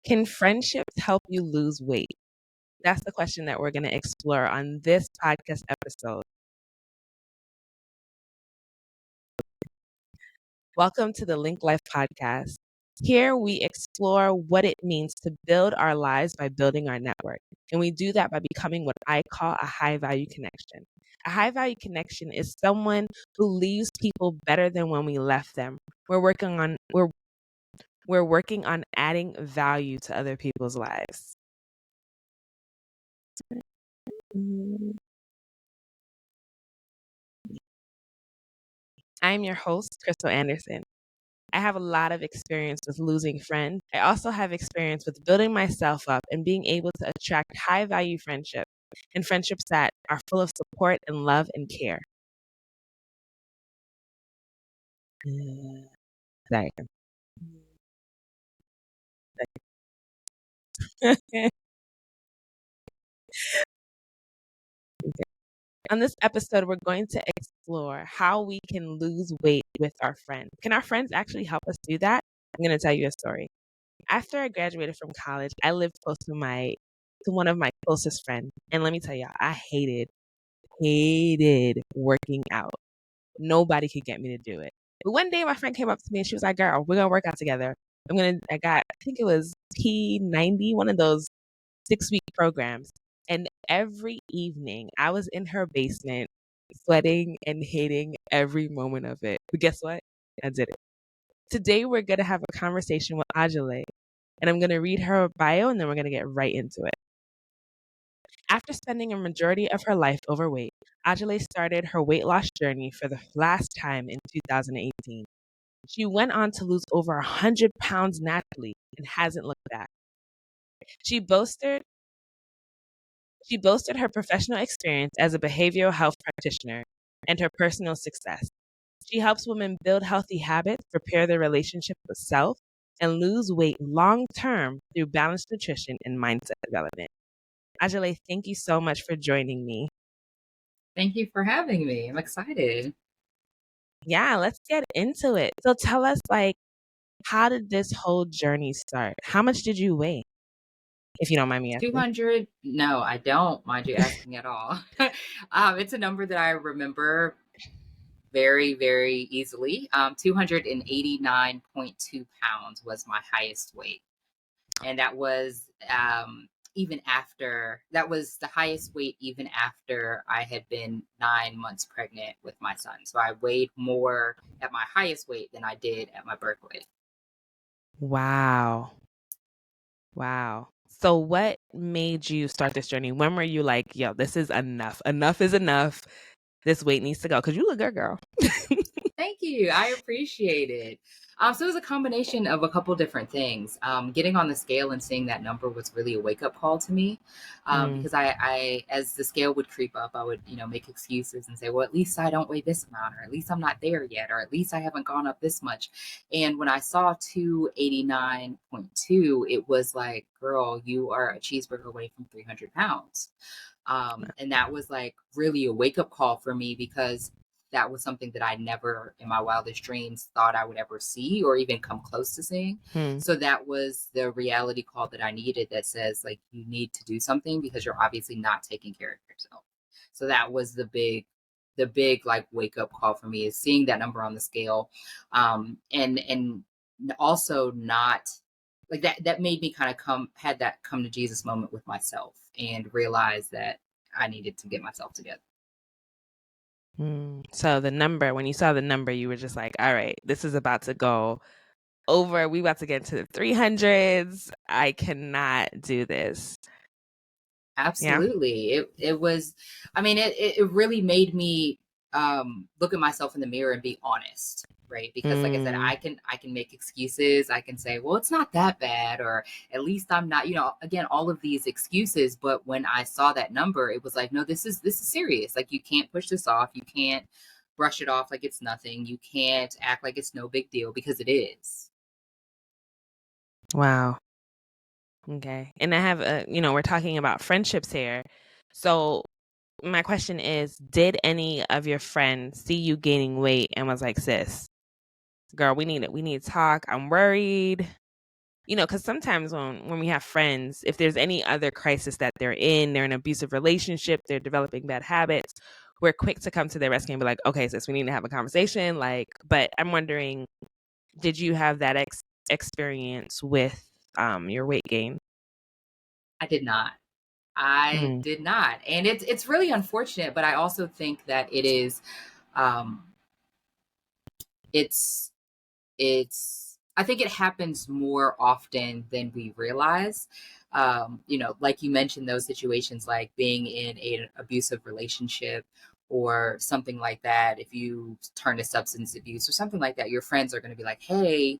Can friendships help you lose weight? That's the question that we're going to explore on this podcast episode. Welcome to the Link Life Podcast. Here we explore what it means to build our lives by building our network. And we do that by becoming what I call a high value connection. A high value connection is someone who leaves people better than when we left them. We're working on adding value to other people's lives. I'm your host, Crystal Anderson. I have a lot of experience with losing friends. I also have experience with building myself up and being able to attract high value friendships and friendships that are full of support and love and care. Sorry. On this episode, we're going to explore how we can lose weight with our friends. Can our friends actually help us do that? I'm going to tell you a story. After I graduated from college, I lived close to one of my closest friends. And let me tell y'all, I hated working out. Nobody could get me to do it. But one day my friend came up to me and she was like, "Girl, we're gonna work out together. I think it was P90, one of those 6-week programs. And every evening I was in her basement sweating and hating every moment of it. But guess what? I did it. Today we're gonna have a conversation with Aujile, and I'm gonna read her bio and then we're gonna get right into it. After spending a majority of her life overweight, Aujile started her weight loss journey for the last time in 2018. She went on to lose over 100 pounds naturally and hasn't looked back. She boasted her professional experience as a behavioral health practitioner and her personal success. She helps women build healthy habits, prepare their relationship with self, and lose weight long term through balanced nutrition and mindset development. Aujile, thank you so much for joining me. Thank you for having me. I'm excited. Yeah, let's get into it. So tell us, how did this whole journey start? How much did you weigh, if you don't mind me asking? 200? No, I don't mind you asking at all. It's a number that I remember very, very easily. 289.2 pounds was my highest weight. And that was that was the highest weight even after I had been 9 months pregnant with my son. So I weighed more at my highest weight than I did at my birth weight. Wow. So what made you start this journey? When were you like, yo, this is enough. Enough is enough. This weight needs to go. Because you look good, girl. Thank you. I appreciate it. So it was a combination of a couple different things. Getting on the scale and seeing that number was really a wake up call to me, because I, as the scale would creep up, I would, make excuses and say, well, at least I don't weigh this amount, or at least I'm not there yet, or at least I haven't gone up this much. And when I saw 289.2, it was like, girl, you are a cheeseburger away from 300 pounds. And that was like really a wake up call for me, because that was something that I never in my wildest dreams thought I would ever see or even come close to seeing. So that was the reality call that I needed, that says, like, you need to do something because you're obviously not taking care of yourself. So that was the big like wake up call for me, is seeing that number on the scale. And also not like that made me kind of come to Jesus moment with myself and realize that I needed to get myself together. So when you saw the number, you were just like, all right, this is about to go over. We about to get into the 300s. I cannot do this. Absolutely. Yeah? It was, I mean, it really made me look at myself in the mirror and be honest, right? Because like I said, I can make excuses. I can say, well, it's not that bad, or at least I'm not, again, all of these excuses. But when I saw that number, it was like, no, this is serious. Like, you can't push this off. You can't brush it off like it's nothing. You can't act like it's no big deal, because it is. Wow. Okay. And I have we're talking about friendships here. So my question is, did any of your friends see you gaining weight and was like, sis, girl, we need it. We need to talk. I'm worried. because sometimes when we have friends, if there's any other crisis that they're in an abusive relationship, they're developing bad habits, we're quick to come to their rescue and be like, okay, sis, we need to have a conversation. Like, but I'm wondering, did you have that experience with your weight gain? I did not. I Mm, did not. And it's really unfortunate, but I also think that it is um it's I think it happens more often than we realize. Like you mentioned, those situations like being in an abusive relationship or something like that. If you turn to substance abuse or something like that, your friends are going to be like, "Hey,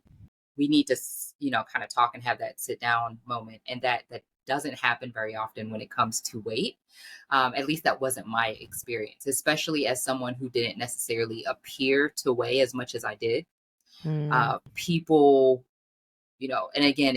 we need to, kind of talk and have that sit down moment." And that doesn't happen very often when it comes to weight. At least that wasn't my experience, especially as someone who didn't necessarily appear to weigh as much as I did. mm, People, and again,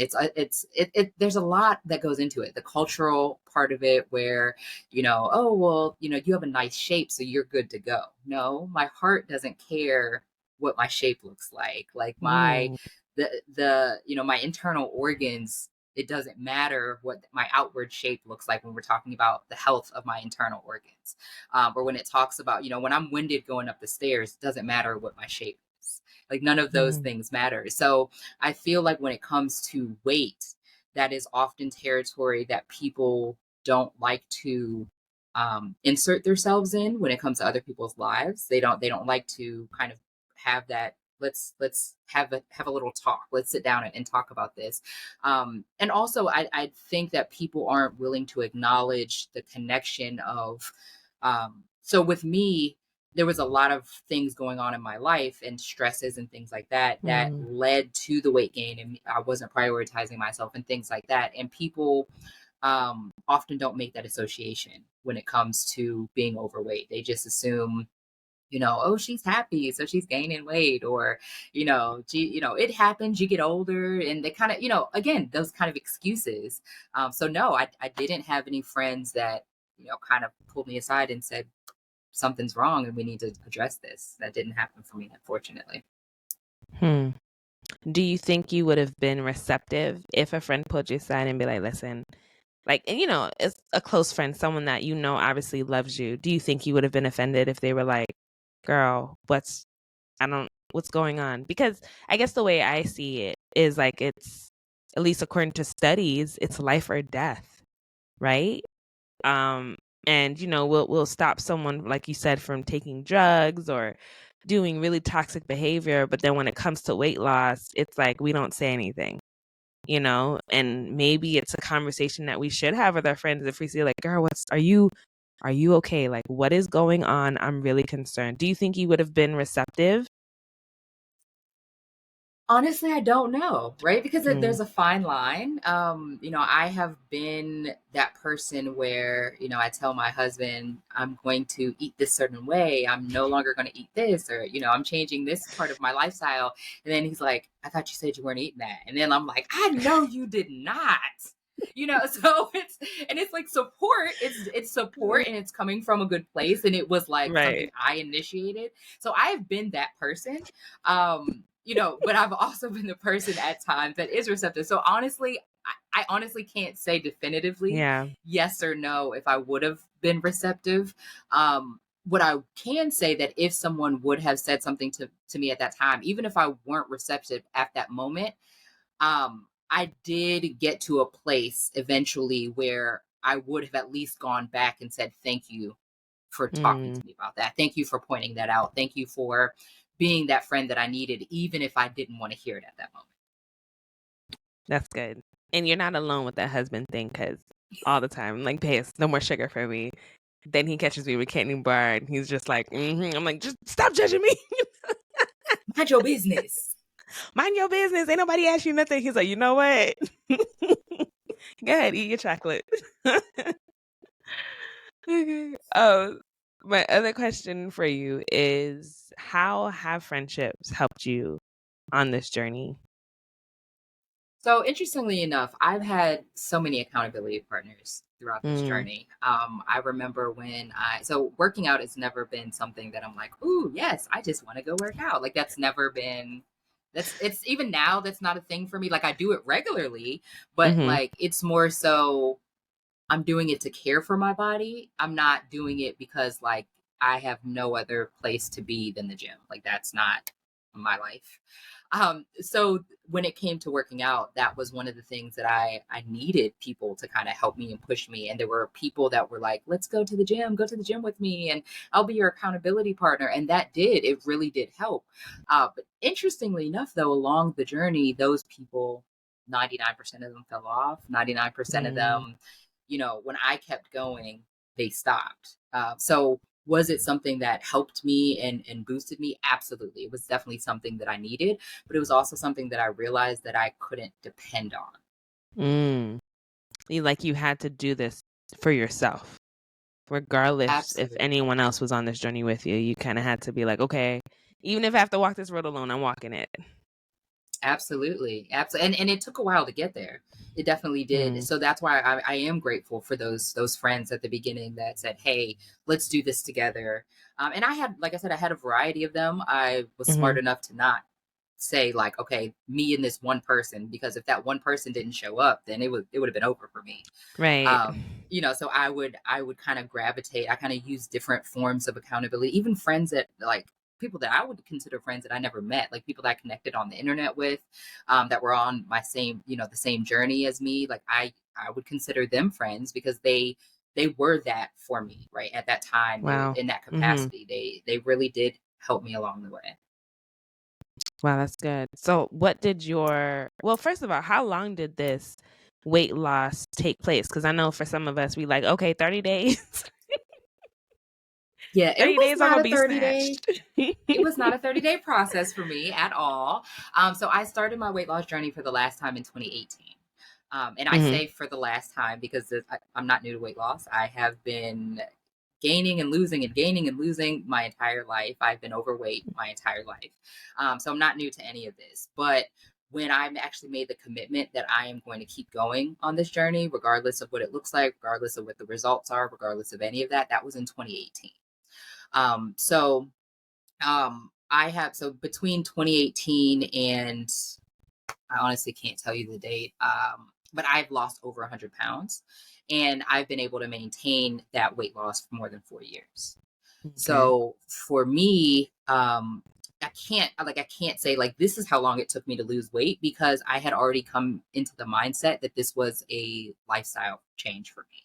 there's a lot that goes into it. The cultural part of it, where, oh, well, you have a nice shape, so you're good to go. No, my heart doesn't care what my shape looks like mm, my internal organs. It doesn't matter what my outward shape looks like when we're talking about the health of my internal organs. Or when it talks about, when I'm winded going up the stairs, it doesn't matter what my shape is. Like, none of those mm, things matter. So I feel like when it comes to weight, that is often territory that people don't like to insert themselves in when it comes to other people's lives. They don't like to kind of have that. Let's have a little talk. Let's sit down and talk about this. And also, I think that people aren't willing to acknowledge the connection of. So with me, there was a lot of things going on in my life and stresses and things like that mm, led to the weight gain, and I wasn't prioritizing myself and things like that. And people often don't make that association when it comes to being overweight. They just assume, oh, she's happy, so she's gaining weight, or, it happens, you get older, and they kind of, again, those kind of excuses. So no, I didn't have any friends that, kind of pulled me aside and said, something's wrong and we need to address this. That didn't happen for me, unfortunately. hmm. Do you think you would have been receptive if a friend pulled you aside and be like, listen, like, and it's a close friend, someone that obviously loves you. Do you think you would have been offended if they were like, girl, what's going on? Because I guess the way I see it is like it's, at least according to studies, it's life or death, right? Um, and we'll stop someone, like you said, from taking drugs or doing really toxic behavior, but then when it comes to weight loss, it's like we don't say anything, and maybe it's a conversation that we should have with our friends if we see like, girl, are you okay? Like, what is going on? I'm really concerned. Do you think you would have been receptive? Honestly, I don't know, right? Because Mm, there's a fine line. I have been that person where, I tell my husband, I'm going to eat this certain way. I'm no longer going to eat this, or, I'm changing this part of my lifestyle. And then he's like, I thought you said you weren't eating that. And then I'm like, I know you did not. So it's like support. It's support, and it's coming from a good place. And it was like something right. I initiated. So I've been that person. But I've also been the person at times that is receptive. So honestly, I honestly can't say definitively Yeah. yes or no if I would have been receptive. What I can say, that if someone would have said something to me at that time, even if I weren't receptive at that moment, I did get to a place eventually where I would have at least gone back and said, thank you for talking Mm, to me about that. Thank you for pointing that out. Thank you for being that friend that I needed, even if I didn't want to hear it at that moment. that's good. And you're not alone with that husband thing, because all the time, like, Pace, no more sugar for me. Then he catches me with candy bar, and he's just like, I'm like, just stop judging me. Mind your business. Mind your business. Ain't nobody asked you nothing. He's like, you know what? Go ahead, eat your chocolate. Okay. Oh, my other question for you is, how have friendships helped you on this journey? So interestingly enough, I've had so many accountability partners throughout this Mm, journey. I remember so working out has never been something that I'm like, ooh, yes, I just want to go work out. Like, that's never been It's even now, that's not a thing for me. Like I do it regularly, but Mm-hmm. like it's more so I'm doing it to care for my body. I'm not doing it because like I have no other place to be than the gym. Like that's not my life. So when it came to working out, that was one of the things that I needed people to kind of help me and push me. And there were people that were like, let's go to the gym with me, and I'll be your accountability partner. And that it really did help. But interestingly enough, though, along the journey, those people, 99% of them fell off. 99% of Mm. them, when I kept going, they stopped. So was it something that helped me and boosted me? Absolutely. It was definitely something that I needed, but it was also something that I realized that I couldn't depend on. Mm. You had to do this for yourself, regardless if Absolutely. anyone else was on this journey with you. You kind of had to be like, okay, even if I have to walk this road alone, I'm walking it. Absolutely. Absolutely. And it took a while to get there. It definitely did. Mm. So that's why I am grateful for those friends at the beginning that said, hey, let's do this together. And I had, like I said, I had a variety of them. I was Hmm. smart enough to not say like, okay, me and this one person, because if that one person didn't show up, then it would have been over for me. Right. So I would kind of gravitate. I kind of use different forms of accountability, even friends that like people that I would consider friends that I never met, like people that I connected on the internet with, that were on my same, the same journey as me. Like I would consider them friends because they were that for me, right? At that time, they Wow. in that Hmm. capacity, they really did help me along the way. Wow, that's good. So, well, first of all, how long did this weight loss take place? Because I know for some of us, we like, okay, 30 days. Yeah, it 30 was days, I'm not going a to be 30-day. snatched. It was not a 30-day process for me at all. So I started my weight loss journey for the last time in 2018. And I Hmm. say for the last time because I'm not new to weight loss. I have been gaining and losing and gaining and losing my entire life. I've been overweight my entire life. So I'm not new to any of this. But when I actually made the commitment that I am going to keep going on this journey, regardless of what it looks like, regardless of what the results are, regardless of any of that, that was in 2018. So I have so between 2018 and I honestly can't tell you the date, but I've lost over 100 pounds, and I've been able to maintain that weight loss for more than 4 years. Okay. So for me, I can't say like this is how long it took me to lose weight because I had already come into the mindset that this was a lifestyle change for me.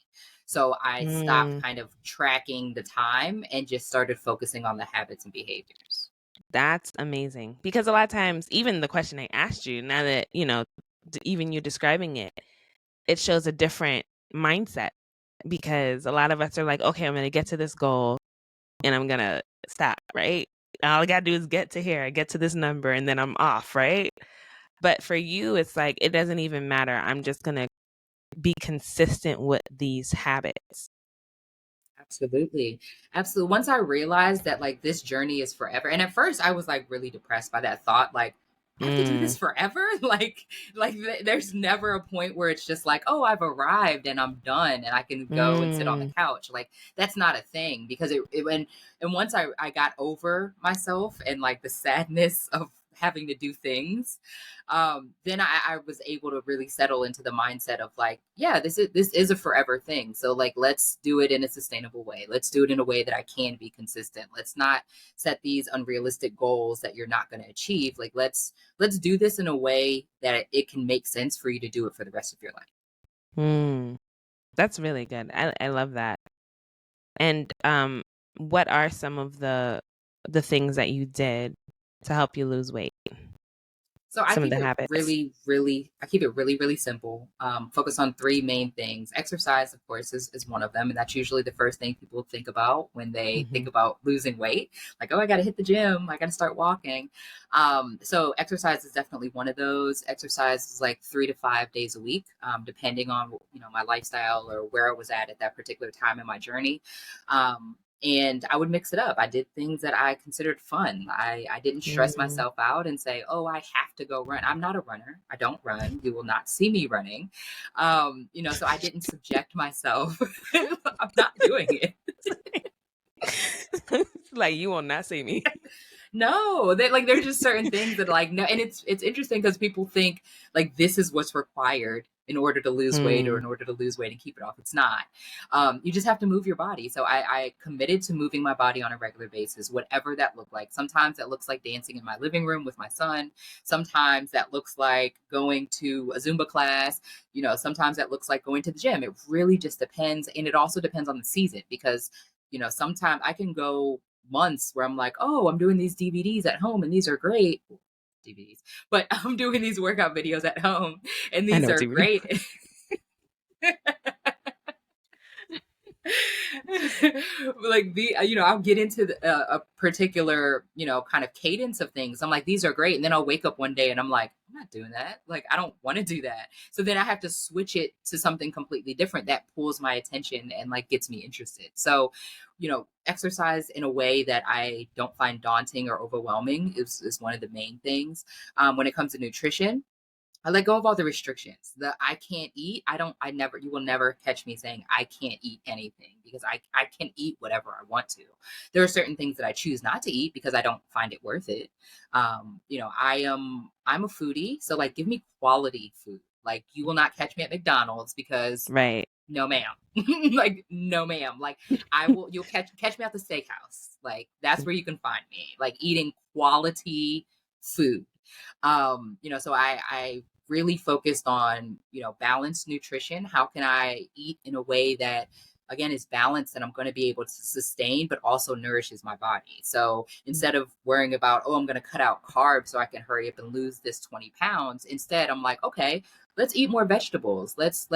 So I stopped Mm, kind of tracking the time and just started focusing on the habits and behaviors. that's amazing. Because a lot of times, even the question I asked you, now that, even you describing it, it shows a different mindset. Because a lot of us are like, okay, I'm going to get to this goal and I'm going to stop, right? All I got to do is get to here, get to this number, and then I'm off, right? But for you, it's like, it doesn't even matter. I'm just going to be consistent with these habits. Absolutely. Absolutely. Once I realized that like this journey is forever. And at first I was like really depressed by that thought. Like, I have to do Mm, this forever. There's never a point where it's just like, oh, I've arrived and I'm done and I can go and sit on the mm, couch. Like that's not a thing because and once I got over myself and like the sadness of having to do things, then I was able to really settle into the mindset of like, yeah, this is a forever thing. So like, let's do it in a sustainable way. Let's do it in a way that I can be consistent. Let's not set these unrealistic goals that you're not going to achieve. Like, let's do this in a way that it can make sense for you to do it for the rest of your life. mm. That's really good. I love that. And what are some of the things that you did to help you lose weight? So I Some of keep the it habits. really, really, I keep it really, really simple. Focus on three main things. Exercise, of course, is one of them. And that's usually the first thing people think about when they Hmm. think about losing weight. Like, oh, I got to hit the gym. I got to start walking. So exercise is definitely one of those. Exercise is like 3 to 5 days a week, depending on, my lifestyle or where I was at that particular time in my journey. And I would mix it up. I did things that I considered fun. I didn't stress Mm. myself out and say, "Oh, I have to go run." I'm not a runner. I don't run. You will not see me running. So I didn't subject myself. I'm not doing it. Like you will not see me. No, they like there's just certain things that like no, and it's interesting because people think like this is what's required in order to lose weight or Mm, in order to lose weight and keep it off. It's not. You just have to move your body. So I committed to moving my body on a regular basis, whatever that looked like. Sometimes that looks like dancing in my living room with my son. Sometimes that looks like going to a Zumba class. You know, sometimes that looks like going to the gym. It really just depends, and it also depends on the season because sometimes I can go months where I'm like, oh, I'm doing these DVDs at home and these are great. DVDs, but I'm doing these workout videos at home and I these know what are you mean. great. Like I'll get into a particular kind of cadence of things. I'm like, these are great, and then I'll wake up one day and I'm like, I'm not doing that. Like, I don't want to do that. So then I have to switch it to something completely different that pulls my attention and like gets me interested. So exercise in a way that I don't find daunting or overwhelming is one of the main things. When it comes to nutrition, I let go of all the restrictions. The I can't eat. You will never catch me saying I can't eat anything because I can eat whatever I want to. There are certain things that I choose not to eat because I don't find it worth it. I'm a foodie, so like give me quality food. Like you will not catch me at McDonald's because Right. no ma'am. Like no ma'am. Like you'll catch me at the steakhouse. Like that's where you can find me. Like eating quality food. So I really focused on, balanced nutrition. How can I eat in a way that again is balanced and I'm going to be able to sustain but also nourishes my body. So instead of worrying about, oh, I'm going to cut out carbs so I can hurry up and lose this 20 pounds, instead I'm like, okay, let's eat more vegetables. Let's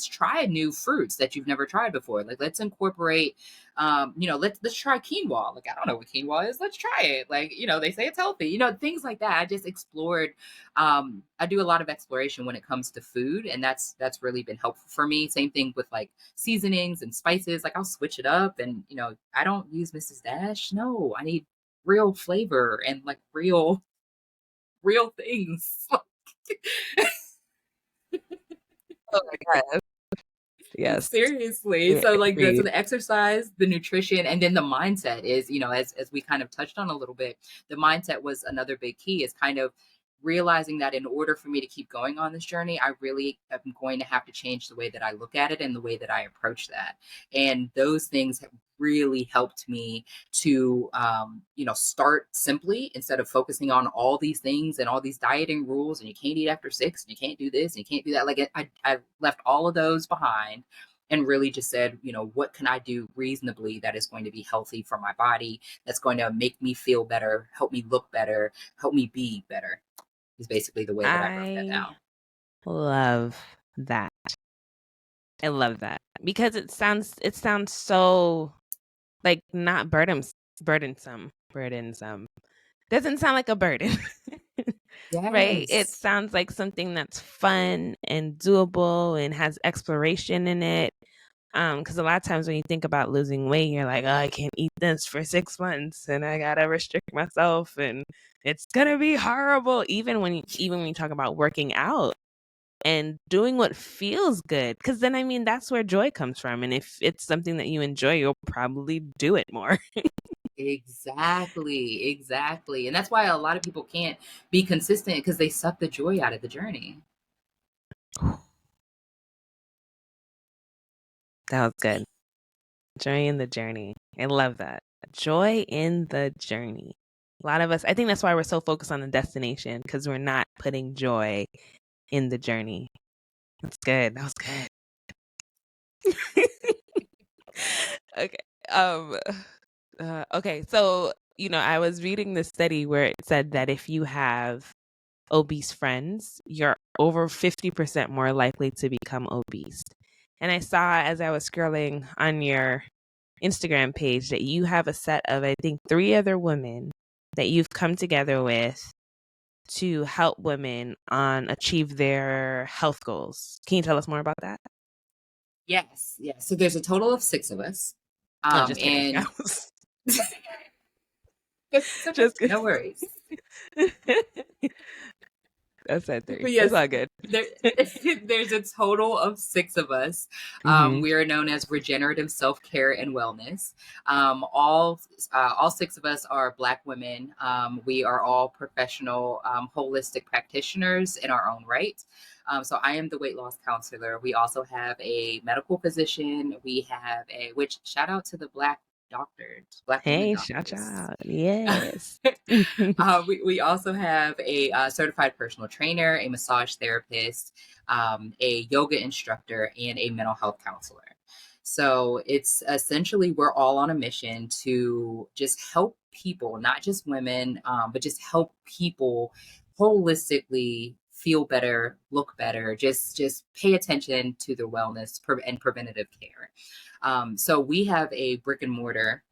try new fruits that you've never tried before. Like let's incorporate let's try quinoa. Like I don't know what quinoa is. Let's try it. Like, they say it's healthy. Things like that. I just explored. I do a lot of exploration when it comes to food, and that's really been helpful for me. Same thing with like seasonings and spices. Like I'll switch it up, and I don't use Mrs. Dash. No, I need real flavor and like real things. Oh my God. Yes. Seriously. So like Agreed. the exercise, the nutrition, and then the mindset is, as we kind of touched on a little bit, the mindset was another big key is kind of realizing that in order for me to keep going on this journey, I really am going to have to change the way that I look at it and the way that I approach that. And those things have really helped me to start simply instead of focusing on all these things and all these dieting rules and you can't eat after 6 and you can't do this and you can't do that. Like I left all of those behind and really just said, what can I do reasonably that is going to be healthy for my body, that's going to make me feel better, help me look better, help me be better, is basically the way that I broke that I down. love that. I love that because it sounds so like not burdensome. Doesn't sound like a burden. Right? It Yes. sounds like something that's fun and doable and has exploration in it. Because a lot of times when you think about losing weight, you're like, oh, I can't eat this for 6 months and I gotta restrict myself and it's gonna be horrible. Even when you talk about working out and doing what feels good, because then I mean that's where joy comes from. And if it's something that you enjoy, you'll probably do it more. Exactly. And that's why a lot of people can't be consistent because they suck the joy out of the journey. That was good. Joy in the journey. I love that. Joy in the journey. A lot of us, I think that's why we're so focused on the destination because we're not putting joy in the journey. That's good. That was good. Okay. Um okay, so I was reading this study where it said that if you have obese friends, you're over 50% more likely to become obese. And I saw as I was scrolling on your Instagram page that you have a set of, I think, 3 other women that you've come together with to help women on achieve their health goals. Can you tell us more about that? Yes. So there's a total of 6 of us. Oh, just kidding. And it's okay. Just kidding. No worries. That's at 3. But It's yes, all good. there, there's a total of 6 of us. Mm-hmm. We are known as Regenerative Self Care and Wellness. All 6 of us are Black women. We are all professional holistic practitioners in our own right. So I am the weight loss counselor. We also have a medical physician. We have which shout out to the Black doctors, Black women Hey, shout doctors. out. Yes. We also have a certified personal trainer, a massage therapist, a yoga instructor, and a mental health counselor. So it's essentially we're all on a mission to just help people, not just women, but just help people holistically feel better, look better, just pay attention to their wellness and preventative care. So we have a brick and mortar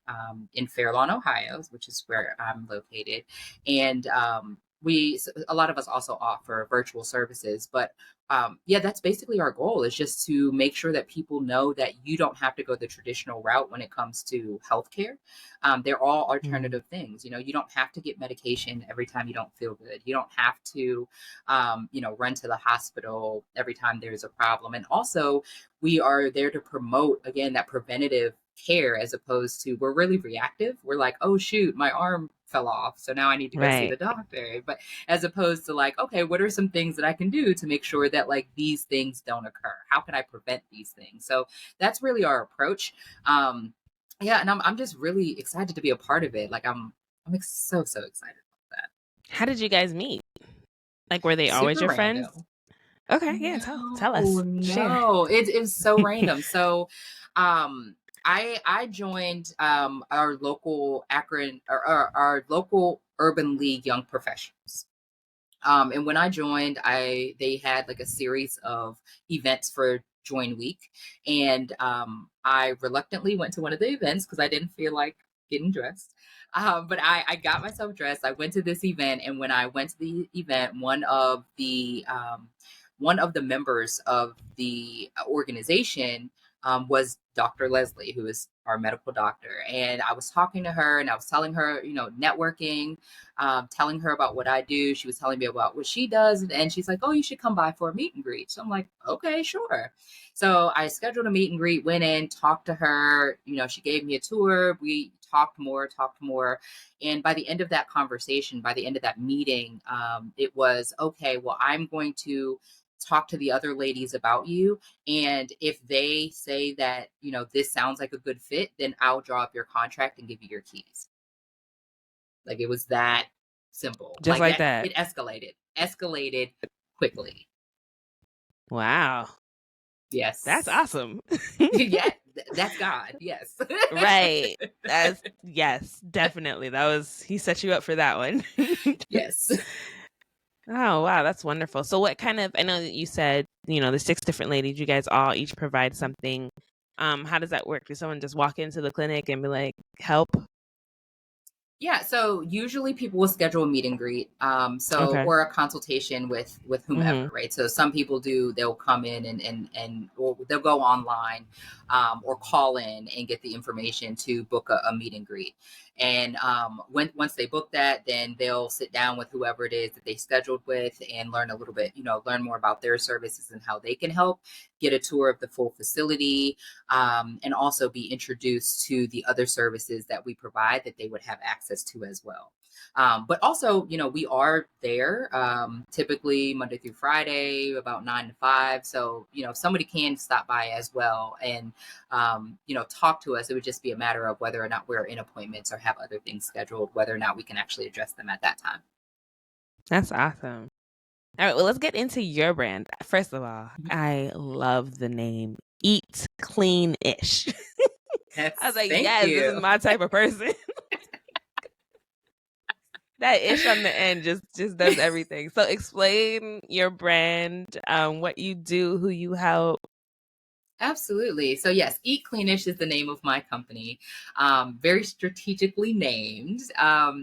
in Fairlawn, Ohio, which is where I'm located, and a lot of us also offer virtual services, but yeah, that's basically our goal is just to make sure that people know that you don't have to go the traditional route when it comes to healthcare. They're all Mm. alternative things. You don't have to get medication every time you don't feel good. You don't have to, run to the hospital every time there's a problem. And also, we are there to promote again that preventative care as opposed to we're really reactive. We're like, oh shoot, my arm fell off, so now I need to go see Right. the doctor. But as opposed to like, okay, what are some things that I can do to make sure that like these things don't occur? How can I prevent these things? So that's really our approach. Yeah, and I'm just really excited to be a part of it. Like so excited about that. How did you guys meet? Like, were they always Super your friends? random. Okay, yeah, tell No, us. Share. no, it's so random. So, um, I joined our local Akron or our local Urban League Young Professionals. And when I joined, they had like a series of events for Join Week, and I reluctantly went to one of the events because I didn't feel like getting dressed. But I got myself dressed. I went to this event, and when I went to the event, one of the members of the organization was Dr. Leslie, who is our medical doctor. And I was talking to her, and I was telling her, networking, telling her about what I do. She was telling me about what she does. And she's like, oh, you should come by for a meet and greet. So I'm like, okay, sure. So I scheduled a meet and greet, went in, talked to her. She gave me a tour. We talked more. And by the end of that conversation, by the end of that meeting, it was, okay, well, I'm going to talk to the other ladies about you. And if they say that, this sounds like a good fit, then I'll draw up your contract and give you your keys. Like it was that simple. Just Like like that, that. it escalated quickly. Wow. That's Yes. awesome. Yeah, that's God. Yes. Right. Yes, definitely. He set you up for that one. Yes. Oh, wow, that's wonderful. So I know that you said, the 6 different ladies, you guys all each provide something. How does that work? Does someone just walk into the clinic and be like, help? Yeah, so usually people will schedule a meet and greet, Okay. or a consultation with whomever, Mm-hmm. right? So some people they'll come in and or they'll go online, or call in and get the information to book a meet and greet. And once they book that, then they'll sit down with whoever it is that they scheduled with and learn a little bit, learn more about their services and how they can help, get a tour of the full facility, and also be introduced to the other services that we provide that they would have access to as well. But also, we are there typically Monday through Friday, about 9 to 5. So, if somebody can stop by as well and, talk to us, it would just be a matter of whether or not we're in appointments or have other things scheduled, whether or not we can actually address them at that time. That's awesome. All right, well, let's get into your brand. First of all, Mhm. I love the name Eat Clean-ish. I was Yes, like, thank yes, this is you. my type of person. That ish on the end just does everything. So explain your brand, what you do, who you help. Absolutely. So yes, Eat Cleanish is the name of my company. Very strategically named,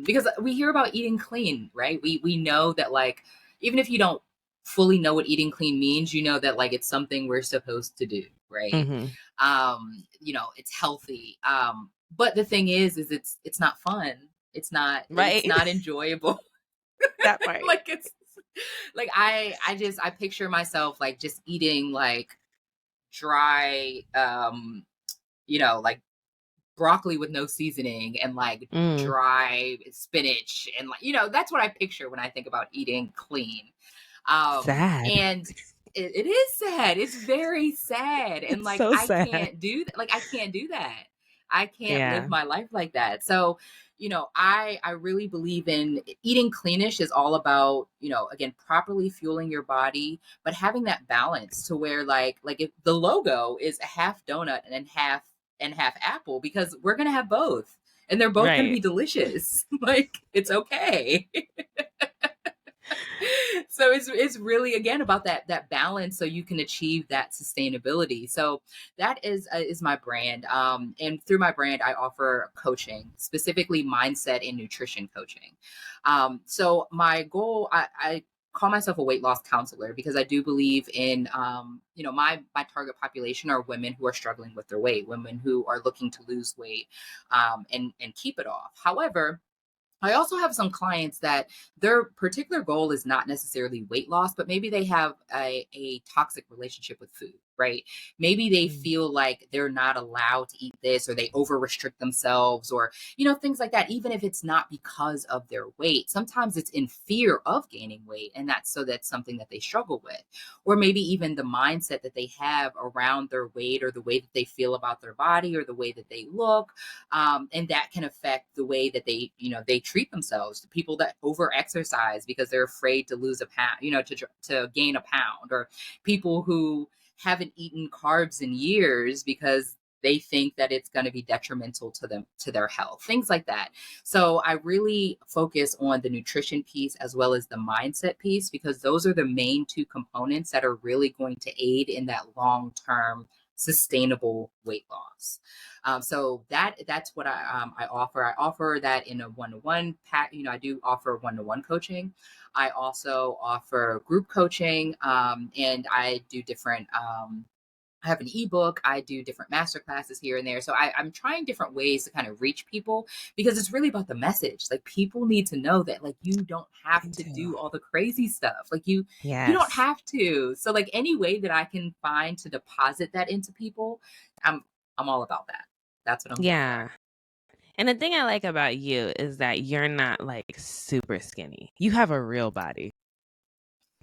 because we hear about eating clean, right? We know that like even if you don't fully know what eating clean means, you know that like it's something we're supposed to do, right? Mm-hmm. It's healthy. But the thing is it's not fun. It's Right. not enjoyable. That part. Like Like I picture myself like just eating like dry, like broccoli with no seasoning and like Mm, dry spinach and like that's what I picture when I think about eating clean. sad. And it is sad. It's very sad. And It's like so I sad. can't do that. Like I can't do that. I can't live Yeah. my life like that. So, I really believe in eating cleanish is all about, again, properly fueling your body, but having that balance to where like if the logo is a half donut and half apple, because we're gonna have both. And they're both gonna Right. be delicious. Like it's okay. So it's really again about that balance so you can achieve that sustainability. So that is my brand, and through my brand I offer coaching, specifically mindset and nutrition coaching. So my goal, I call myself a weight loss counselor because I do believe in, my target population are women who are struggling with their weight, women who are looking to lose weight, and keep it off. However, I also have some clients that their particular goal is not necessarily weight loss, but maybe they have a toxic relationship with food, right? Maybe they Mm, feel like they're not allowed to eat this, or they over restrict themselves, or, things like that, even if it's not because of their weight. Sometimes it's in fear of gaining weight. And that's something that they struggle with. Or maybe even the mindset that they have around their weight, or the way that they feel about their body, or the way that they look, and that can affect the way that they treat themselves. The people that over exercise because they're afraid to lose a pound, to gain a pound, or people who haven't eaten carbs in years because they think that it's going to be detrimental to them, to their health, things like that. So I really focus on the nutrition piece as well as the mindset piece, because those are the main two components that are really going to aid in that long-term sustainable weight loss. So that's what I offer. I offer that in a one-to-one pack. I do offer one-to-one coaching. I also offer group coaching, and I do different. I have an ebook. I do different master classes here and there. So I'm trying different ways to kind of reach people, because it's really about the message. Like people need to know that like you don't have me to too. do all the crazy stuff. Like you don't Yes. have to. So like any way that I can find to deposit that into people, I'm I'm all about that. That's what I'm here for. Yeah. And the thing I like about you is that you're not like super skinny. You have a real body.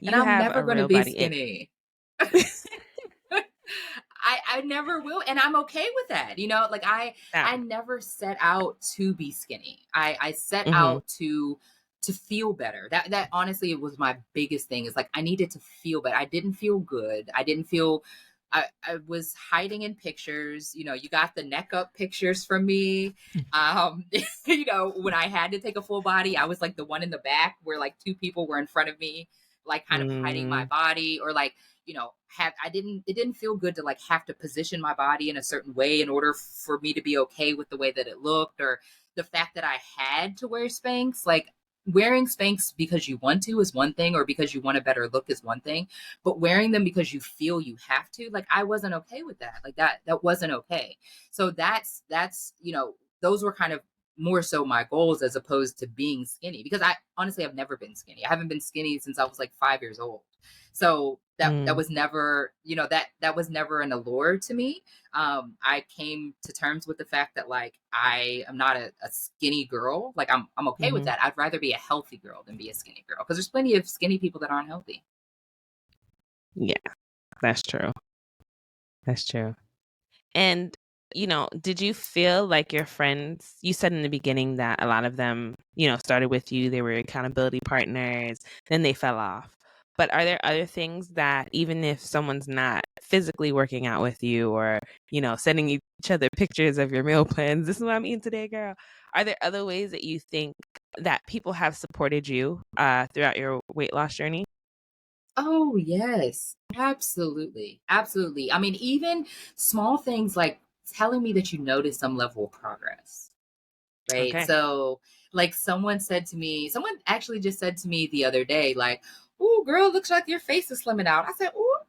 And You I'm have never a going to real be body. skinny. I never will, and I'm okay with that. Like Yeah. I never set out to be skinny. I set Mhm. out to feel better. That honestly was my biggest thing, is like I needed to feel better. I didn't feel good. I didn't feel I was hiding in pictures. You got the neck up pictures from me. Um, when I had to take a full body, I was like the one in the back where like two people were in front of me, like kind of hiding my Mm, body, or like, have it didn't feel good to like have to position my body in a certain way in order for me to be okay with the way that it looked, or the fact that I had to wear Spanx. Like wearing Spanx because you want to is one thing, or because you want a better look is one thing, but wearing them because you feel you have to, like I wasn't okay with that. Like that wasn't okay. So that's those were kind of more so my goals, as opposed to being skinny, because I honestly have never been skinny. I haven't been skinny since I was like 5 years old. So that mm, was never, that was never an allure to me. I came to terms with the fact that like I am not a skinny girl. Like I'm okay with mhm. that. I'd rather be a healthy girl than be a skinny girl, because there's plenty of skinny people that aren't healthy. Yeah, that's true. That's true. And, did you feel like your friends, you said in the beginning that a lot of them, started with you, they were accountability partners, then they fell off. But are there other things that even if someone's not physically working out with you, or, sending each other pictures of your meal plans, this is what I'm eating today, girl. Are there other ways that you think that people have supported you throughout your weight loss journey? Oh, yes. Absolutely. Absolutely. I mean, even small things like telling me that you notice some level of progress, right? Okay. So, like someone actually just said to me the other day, like, "Oh, girl, looks like your face is slimming out." I said, "Oh,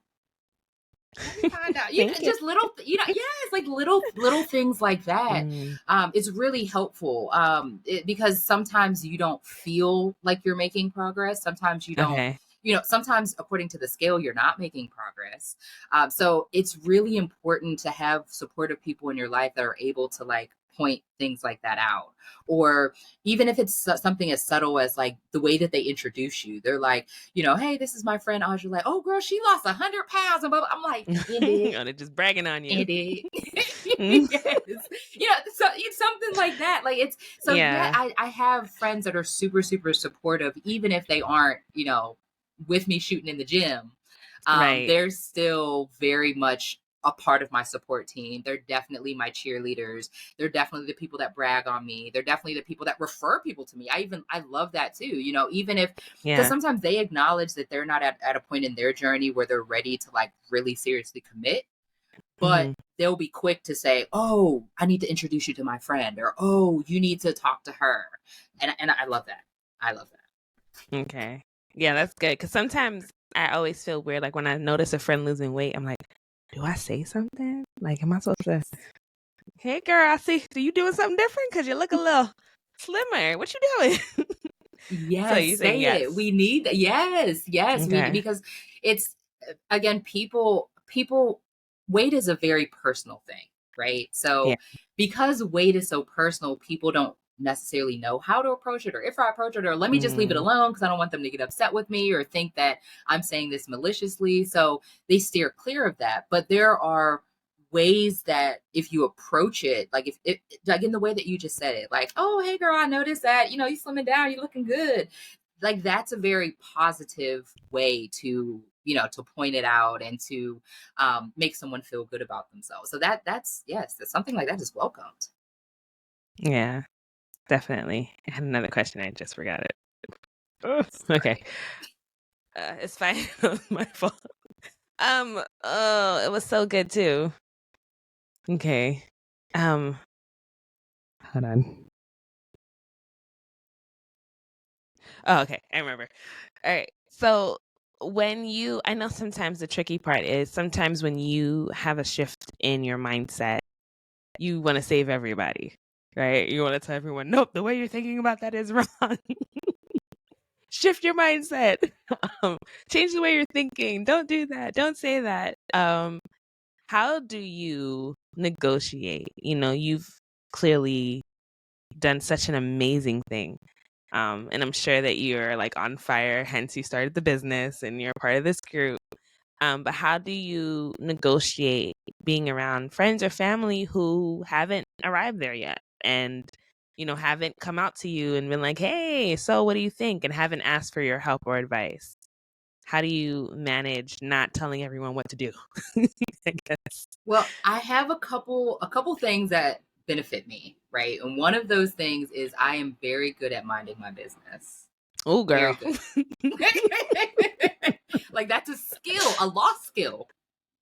let me find out." Thank you. Just little, yes, like little things like that. Mm, It's really helpful. Because sometimes you don't feel like you're making progress. Sometimes you don't okay. sometimes according to the scale, you're not making progress. So it's really important to have supportive people in your life that are able to like point things like that out. Or even if it's something as subtle as like the way that they introduce you, they're like, hey, this is my friend Aujile. Oh, girl, she lost 100 pounds. And blah, blah. I'm like, and it, Oh, they're just bragging on you. and it. Yes. So it's something like that. Like it's so yeah, Yeah. I have friends that are super, super supportive, even if they aren't, with me shooting in the gym. Right. They're still very much a part of my support team. They're definitely my cheerleaders. They're definitely the people that brag on me. They're definitely the people that refer people to me. I love that too. Even if, because Yeah. sometimes they acknowledge that they're not at a point in their journey where they're ready to like really seriously commit, but Mhm. they'll be quick to say, oh, I need to introduce you to my friend, or oh, you need to talk to her. And I love that. I love that. Okay. Yeah, that's good. Because sometimes I always feel weird. Like when I notice a friend losing weight, I'm like, do I say something? Like, am I supposed to, hey, girl, I see, do you doing something different? Because you look a little slimmer. What you doing? So Yes, you saying say it. yes. We need that. Yes, we Okay. because it's again, people weight is a very personal thing, right? Yeah. So because weight is so personal, people don't necessarily know how to approach it, or if I approach it, or let me just leave it Mm, alone because I don't want them to get upset with me or think that I'm saying this maliciously. So they steer clear of that. But there are ways that if you approach it, like if it like in the way that you just said it, like, oh, hey girl, I noticed that, you slimming down, you're looking good. Like that's a very positive way to, to point it out and to make someone feel good about themselves. So that's yes, that's something like that is welcomed. yeah, definitely. I had another question. I just forgot it. Ugh. Okay. Sorry. It's fine. It was my fault. Oh, it was so good too. Okay. Um, hold on. Oh, okay. I remember. All right. So I know sometimes the tricky part is sometimes when you have a shift in your mindset, you want to save everybody, right? You want to tell everyone, nope, the way you're thinking about that is wrong. Shift your mindset. Um, change the way you're thinking. Don't do that. Don't say that. How do you negotiate? You've clearly done such an amazing thing. And I'm sure that you're like on fire, hence you started the business and you're part of this group. But how do you negotiate being around friends or family who haven't arrived there yet and, haven't come out to you and been like, hey, so what do you think? And haven't asked for your help or advice? How do you manage not telling everyone what to do? I guess. Well, I have a couple things that benefit me, right? And one of those things is I am very good at minding my business. Oh, Very girl. good. Like that's a skill, a lost skill.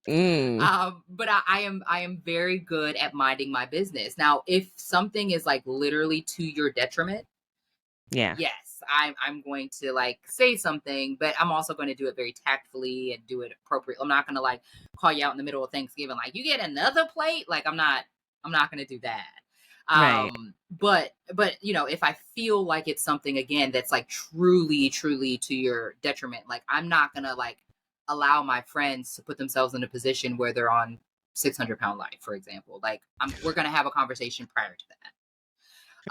Mm, But I am very good at minding my business. Now, if something is like literally to your detriment, yeah. yes, I'm going to like say something, but I'm also going to do it very tactfully and do it appropriately. I'm not going to like call you out in the middle of Thanksgiving, like you get another plate. Like I'm not going to do that. Right. But if I feel like it's something again that's like truly, truly to your detriment, like I'm not gonna like allow my friends to put themselves in a position where they're on 600-pound life, for example. Like we're gonna have a conversation prior to that.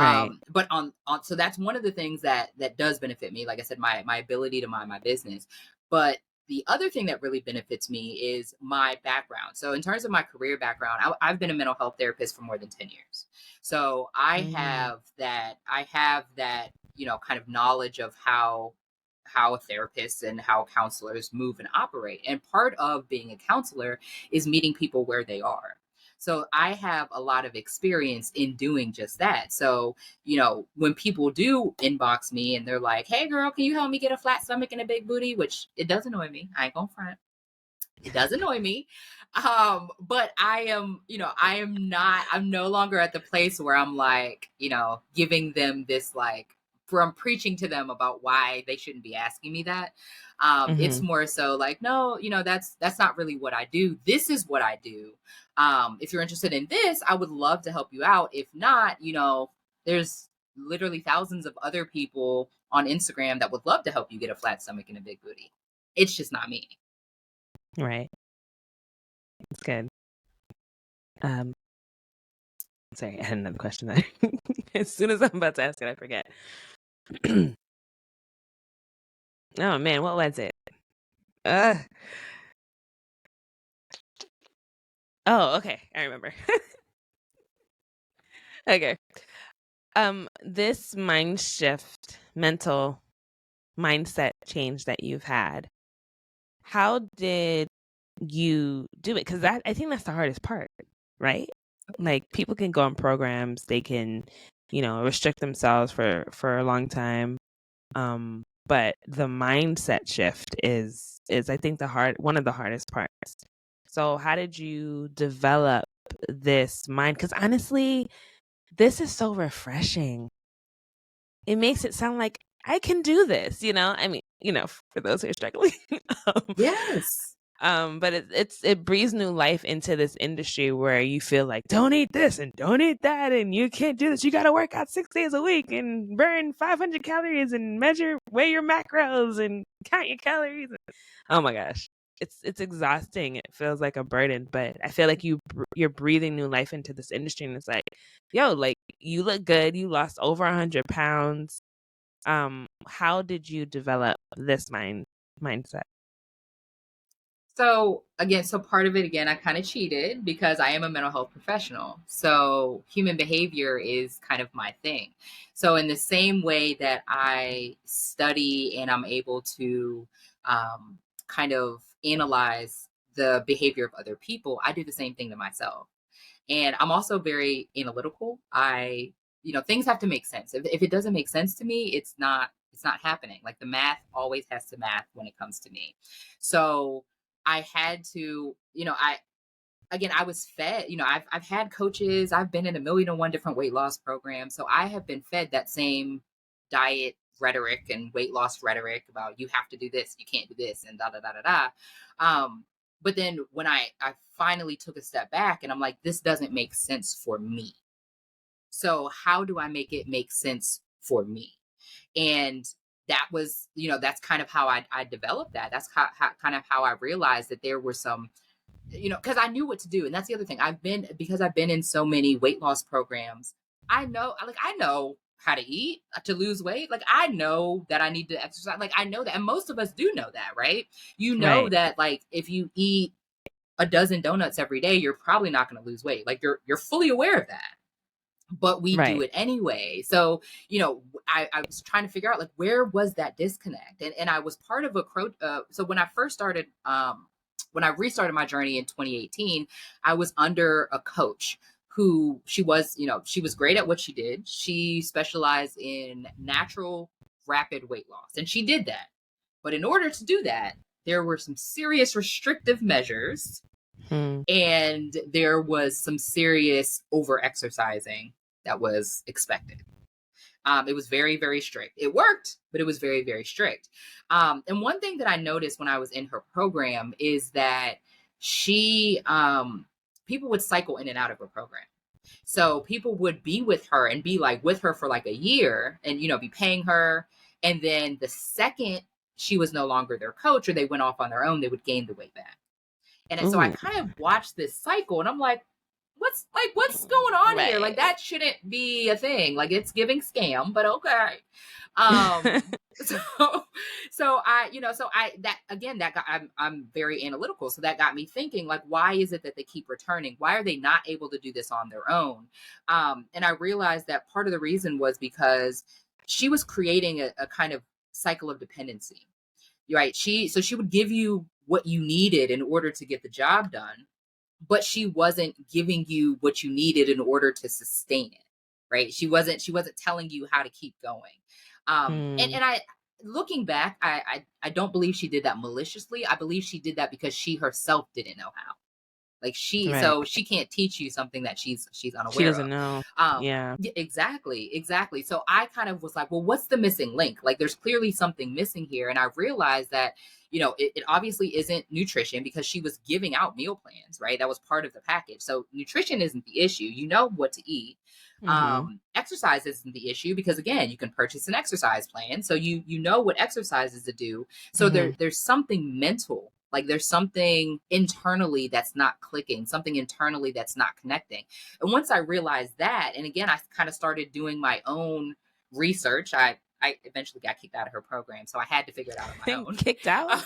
Right. But on so that's one of the things that does benefit me, like I said, my ability to mind my business. But the other thing that really benefits me is my background. So in terms of my career background, I've been a mental health therapist for more than 10 years. So Mm, I have that, kind of knowledge of how therapists and how counselors move and operate. And part of being a counselor is meeting people where they are. So I have a lot of experience in doing just that. So, when people do inbox me and they're like, hey girl, can you help me get a flat stomach and a big booty? Which it does annoy me. I ain't gonna front. It does annoy me. But I'm no longer at the place where I'm like, giving them this like from preaching to them about why they shouldn't be asking me that. It's mhm. more so like, no, that's not really what I do. This is what I do. If you're interested in this, I would love to help you out. If not, there's literally thousands of other people on Instagram that would love to help you get a flat stomach and a big booty. It's just not me. Right. It's good. Um, sorry, I had another question there. As soon as I'm about to ask it, I forget. Oh man, what was it? Uh, oh, okay, I remember. Okay. This mind shift, mental mindset change that you've had, how did you do it? Because that, I think that's the hardest part, right? Like people can go on programs, they can, restrict themselves for a long time. But the mindset shift is I think one of the hardest parts. So how did you develop this mind? Because honestly, this is so refreshing. It makes it sound like I can do this, I mean, for those who are struggling. um, Yes. but it breathes new life into this industry where you feel like don't eat this and don't eat that and you can't do this. You got to work out 6 days a week and burn 500 calories and weigh your macros and count your calories. Oh my gosh, it's exhausting. It feels like a burden, but I feel like you're breathing new life into this industry, and it's like, yo, like you look good. You lost over 100 pounds. How did you develop this mindset? So again, so part of it again, I kind of cheated because I am a mental health professional. So human behavior is kind of my thing. So in the same way that I study and I'm able to kind of analyze the behavior of other people, I do the same thing to myself. And I'm also very analytical. Things have to make sense. If it doesn't make sense to me, it's not happening. Like the math always has to math when it comes to me. So I had to, I was fed, I've had coaches, I've been in a million and one different weight loss programs. So I have been fed that same diet rhetoric and weight loss rhetoric about you have to do this, you can't do this, and da da da da da. But then when I finally took a step back and I'm like, this doesn't make sense for me. So how do I make it make sense for me? And that was, that's kind of how I developed that. That's kind of how I realized that there were some, because I knew what to do. And that's the other thing. Because I've been in so many weight loss programs, I know how to eat to lose weight. Like I know that I need to exercise. Like I know that. And most of us do know that, right? You know Right, that like if you eat a dozen donuts every day, you're probably not going to lose weight. Like you're fully aware of that, but we do right. it anyway. So, I was trying to figure out like where was that disconnect, and I was part of so when I first started, when I restarted my journey in 2018, I was under a coach who she was great at what she did. She specialized in natural rapid weight loss, and she did that. But in order to do that, there were some serious restrictive measures Hmm. and there was some serious over exercising that was expected. It was very, very strict. It worked, but it was very, very strict. And one thing that I noticed when I was in her program is that people would cycle in and out of her program. So people would be with her and be like with her for like a year and, be paying her. And then the second she was no longer their coach or they went off on their own, they would gain the weight back. And so I Ooh, kind of watched this cycle and I'm like, what's going on here? Like right. that shouldn't be a thing. Like it's giving scam, but okay. Um so that again that got I'm very analytical. So that got me thinking like why is it that they keep returning? Why are they not able to do this on their own? And I realized that part of the reason was because she was creating a kind of cycle of dependency, right? She would give you what you needed in order to get the job done, but she wasn't giving you what you needed in order to sustain it, right? She wasn't telling you how to keep going. And Hmm. I looking back, I don't believe she did that maliciously. I believe she did that because she herself didn't know how. Like Right. so she can't teach you something that she's She unaware doesn't of. know. Yeah. Exactly. So I kind of was like, well, what's the missing link? Like there's clearly something missing here. And I realized that, it obviously isn't nutrition because she was giving out meal plans, right? That was part of the package. So nutrition isn't the issue. You know what to eat. Mm-hmm. Exercise isn't the issue because again, you can purchase an exercise plan. So you know what exercises to do. So Mm-hmm. there's something mental, like there's something internally that's not clicking, something internally that's not connecting. And once I realized that, and again, I kind of started doing my own research. I eventually got kicked out of her program, so I had to figure it out on my own. Kicked out?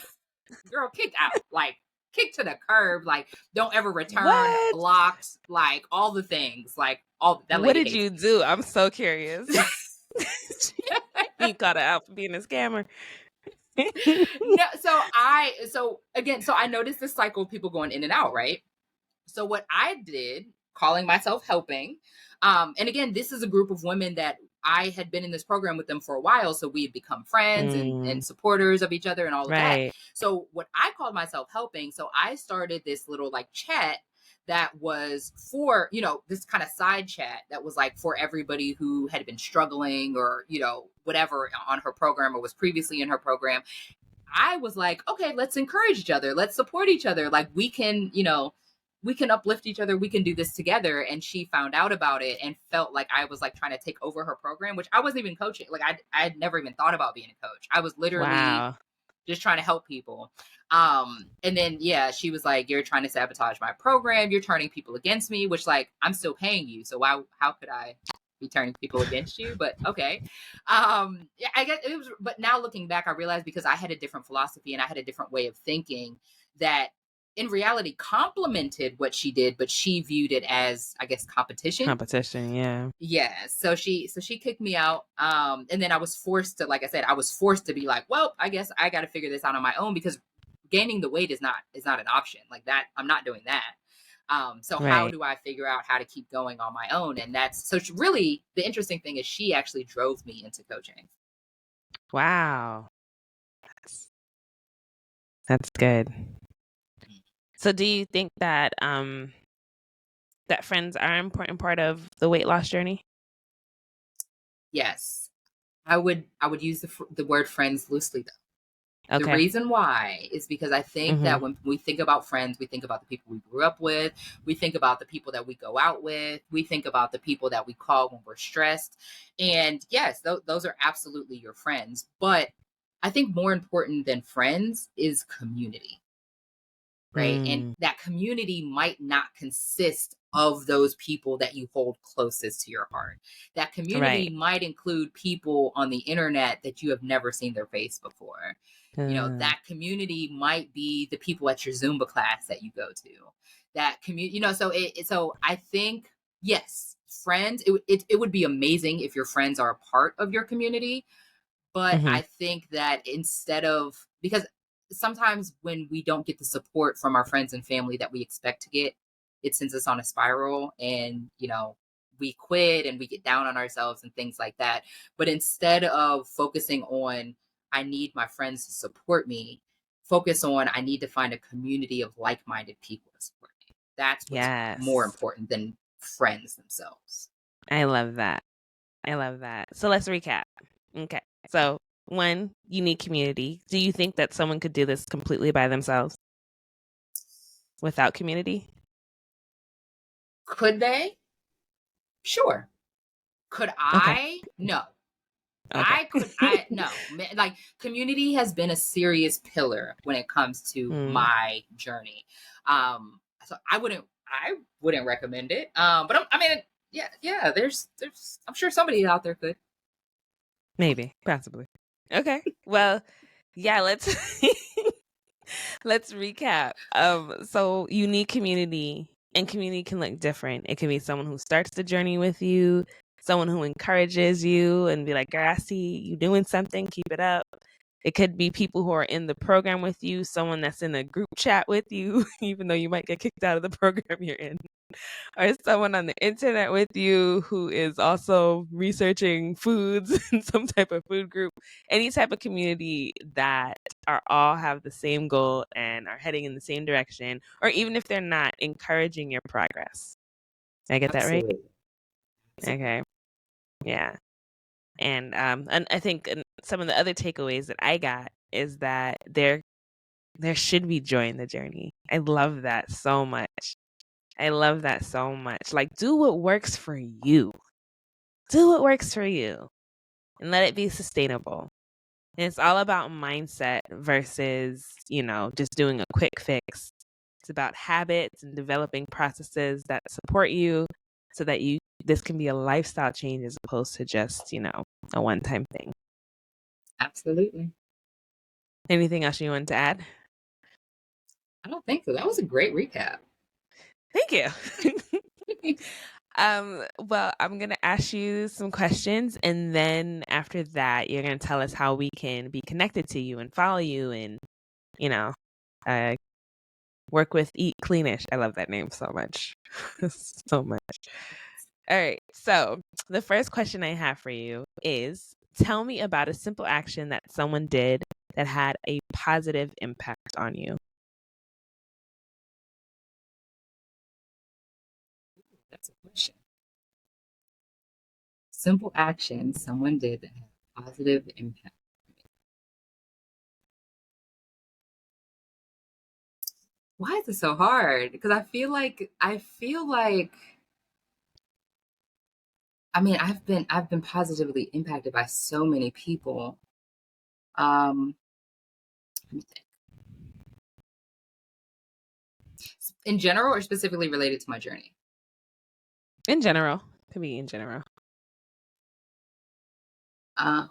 Girl, kicked out, like kicked to the curb, like don't ever return, What? blocked, like all the things, like all that What lady did hates you me. do? I'm so curious. You caught her out for being a scammer. No, so I noticed this cycle of people going in and out, right? So what I did, calling myself helping, and again, this is a group of women that I had been in this program with them for a while, so we had become friends and supporters of each other and all of that. Right. So what I called myself helping, so I started this little like chat that was for, this kind of side chat that was like for everybody who had been struggling or, whatever on her program or was previously in her program. I was like, okay, let's encourage each other. Let's support each other. Like we can uplift each other. We can do this together. And she found out about it and felt like I was like trying to take over her program, which I wasn't even coaching. Like I had never even thought about being a coach. I was literally Wow. just trying to help people. And then, yeah, she was like, you're trying to sabotage my program. You're turning people against me, which like, I'm still paying you. So how could I be turning people against you? But okay. Yeah, I guess it was, but now looking back, I realized because I had a different philosophy and I had a different way of thinking that in reality complimented what she did, but she viewed it as, I guess, competition. Competition, yeah. Yeah, so she kicked me out, and then I was forced to, like I said, I was forced to be like, well, I guess I got to figure this out on my own because gaining the weight is not an option. Like that, I'm not doing that. So how Right. do I figure out how to keep going on my own? And that's so really the interesting thing is she actually drove me into coaching. Wow. That's good. So do you think that that friends are an important part of the weight loss journey? Yes, I would use the word friends loosely though. The Okay. reason why is because I think that Mm-hmm. when we think about friends, we think about the people we grew up with. We think about the people that we go out with. We think about the people that we call when we're stressed. And yes, those are absolutely your friends. But I think more important than friends is community, right? And Mm. that community might not consist of those people that you hold closest to your heart. That community Right. might include people on the internet that you have never seen their face before. That community might be the people at your Zumba class that you go to. That community, so I think yes, friends, it would be amazing if your friends are a part of your community, but Mm-hmm. I think that instead of, because sometimes when we don't get the support from our friends and family that we expect to get, it sends us on a spiral and, we quit and we get down on ourselves and things like that. But instead of focusing on, I need my friends to support me, focus on, I need to find a community of like minded people to support me. That's what's more Yes. important than friends themselves. I love that. I love that. So let's recap. Okay. So, one, you need community. Do you think that someone could do this completely by themselves without community? Could they? Sure. Could Okay. I? No. Okay. No. Like community has been a serious pillar when it comes to Hmm. my journey. So I wouldn't recommend it. But I mean, yeah, there's, I'm sure somebody out there could. Maybe, possibly. Okay. Well, yeah, let's let's recap. So you need community, and community can look different. It can be someone who starts the journey with you, someone who encourages you and be like, girl, I see you doing something, keep it up. It could be people who are in the program with you, someone that's in a group chat with you, even though you might get kicked out of the program you're in, or someone on the internet with you who is also researching foods in some type of food group. Any type of community that are all have the same goal and are heading in the same direction, or even if they're not, encouraging your progress. Did I get that right? Absolutely. Absolutely. Okay. Yeah. And I think some of the other takeaways that I got is that they're There should be joy in the journey. I love that so much. I love that so much. Like, do what works for you. Do what works for you and let it be sustainable. And it's all about mindset versus, just doing a quick fix. It's about habits and developing processes that support you so that this can be a lifestyle change as opposed to just, a one-time thing. Absolutely. Anything else you wanted to add? I don't think so. That was a great recap. Thank you. Well, I'm going to ask you some questions, and then after that, you're going to tell us how we can be connected to you and follow you and, uh, work with Eat Cleanish. I love that name so much. So much. All right. So the first question I have for you is, tell me about a simple action that someone did that had a positive impact on you. That's a question. Simple action someone did that had a positive impact. Why is it so hard? Because I mean, I've been positively impacted by so many people. Let me think. In general or specifically related to my journey? In general. Could be in general. Um,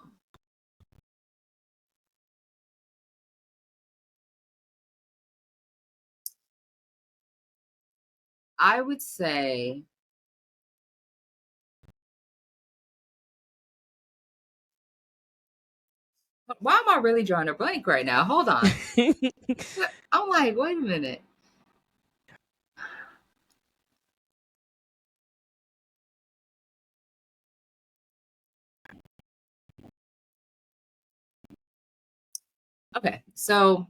I would say why am I really drawing a blank right now? Hold on. I'm like, wait a minute. Okay, so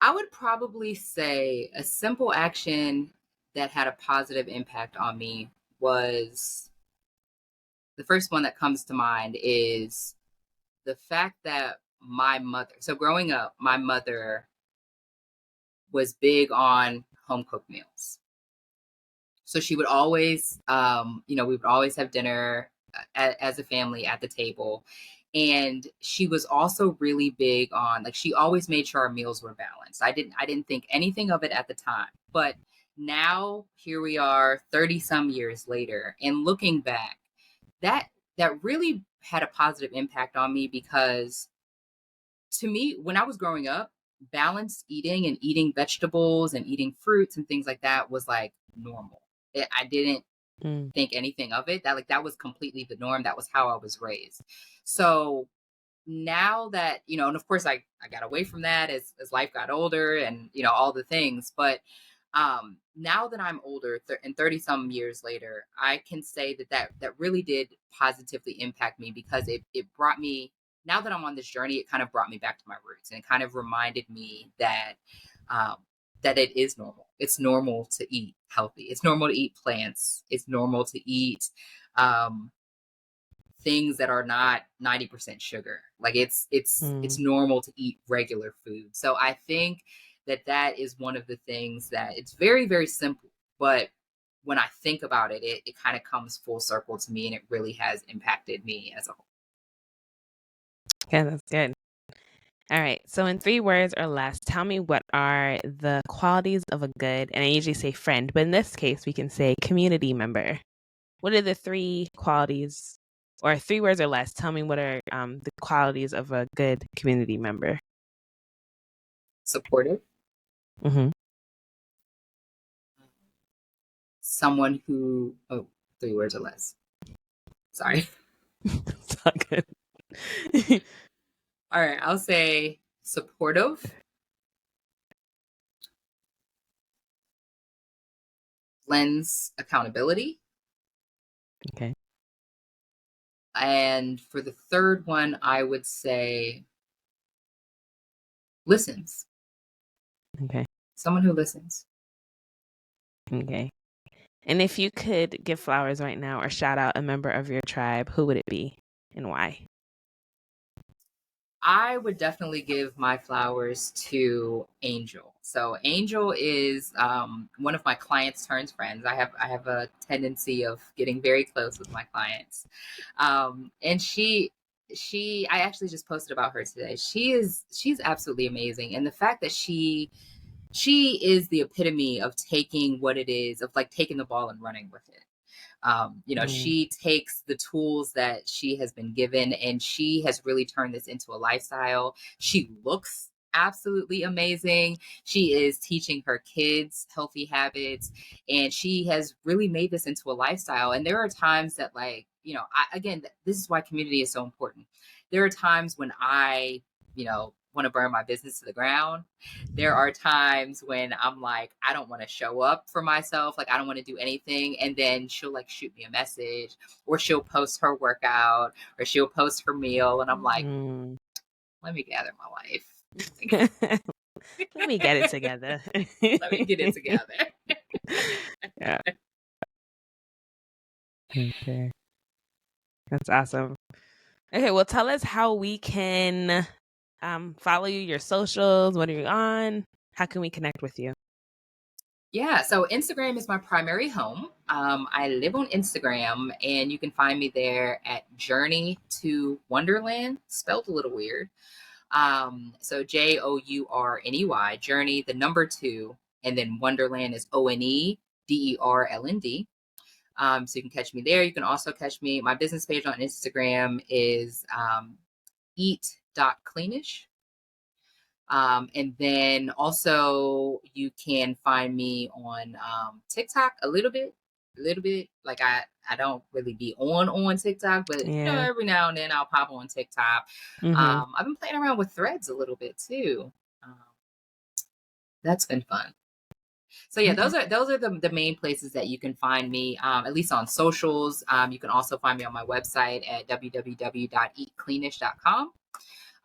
I would probably say a simple action that had a positive impact on me was the first one that comes to mind is the fact that my mother, so growing up, my mother was big on home cooked meals. So she would always, we would always have dinner as a family at the table. And she was also really big on, like, she always made sure our meals were balanced. I didn't think anything of it at the time, but now here we are 30 some years later, and looking back, that that really had a positive impact on me because to me, when I was growing up, balanced eating and eating vegetables and eating fruits and things like that was like normal. I didn't think anything of it. That was completely the norm. That was how I was raised. So now that, and of course I got away from that as life got older and, all the things. But now that I'm older and 30 some years later, I can say that really did positively impact me because it brought me, now that I'm on this journey, it kind of brought me back to my roots, and it kind of reminded me that um, that it is normal. It's normal to eat healthy. It's normal to eat plants. It's normal to eat um, things that are not 90% sugar. Like it's normal to eat regular food. So I think that is one of the things that it's very, very simple, but when I think about it, it kind of comes full circle to me, and it really has impacted me as a whole. Yeah, that's good. All right. So, in 3 words or less, tell me what are the qualities of a good, and I usually say friend, but in this case, we can say community member. What are the 3 qualities, or 3 words or less? Tell me what are the qualities of a good community member. Supportive, Mm-hmm. someone who, oh, 3 words or less. Sorry. It's all good. All right. I'll say supportive, lends accountability. Okay. And for the third one, I would say listens. Okay. Someone who listens. Okay. And if you could give flowers right now or shout out a member of your tribe, who would it be and why? I would definitely give my flowers to Angel. So Angel is one of my clients turns friends. I have a tendency of getting very close with my clients, and she I actually just posted about her today. She's absolutely amazing, and the fact that she is the epitome of taking what it is of like taking the ball and running with it. Mm. She takes the tools that she has been given and she has really turned this into a lifestyle. She looks absolutely amazing. She is teaching her kids healthy habits and she has really made this into a lifestyle. And there are times that, like, again, this is why community is so important. There are times when I, want to burn my business to the ground. There are times when I'm like, I don't want to show up for myself. Like, I don't want to do anything. And then she'll like shoot me a message or she'll post her workout or she'll post her meal. And I'm like, Mm. let me gather my life. Let me get it together. Let me get it together. Yeah. Okay. That's awesome. Okay, well, tell us how we can follow you, your socials. What are you on? How can we connect with you? Yeah, so Instagram is my primary home. I live on Instagram, and you can find me there at Journey to Wonderland, spelled a little weird. So JOURNEY, Journey, the number two, and then Wonderland is ONEDERLND. So you can catch me there. You can also catch me. My business page on Instagram is eat.cleanish. And then also you can find me on TikTok a little bit. Like I don't really be on TikTok, but Yeah. every now and then I'll pop on TikTok. Mm-hmm. I've been playing around with Threads a little bit too. Um, that's been fun. So yeah, Okay. those are the main places that you can find me, at least on socials. You can also find me on my website at www.eatcleanish.com.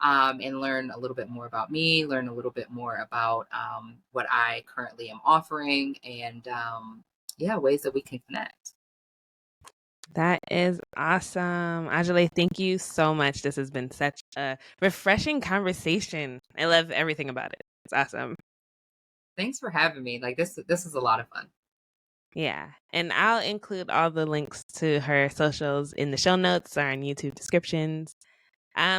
And learn a little bit more about me, learn a little bit more about what I currently am offering, and yeah, ways that we can connect. That is awesome. Aujile, thank you so much. This has been such a refreshing conversation. I love everything about it. It's awesome. Thanks for having me. Like this is a lot of fun. Yeah. And I'll include all the links to her socials in the show notes or in YouTube descriptions.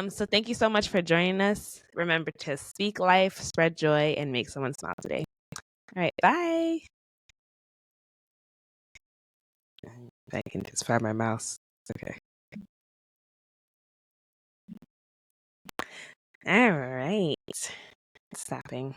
So thank you so much for joining us. Remember to speak life, spread joy, and make someone smile today. All right. Bye. If I can just find my mouse. Okay. All right. Stopping.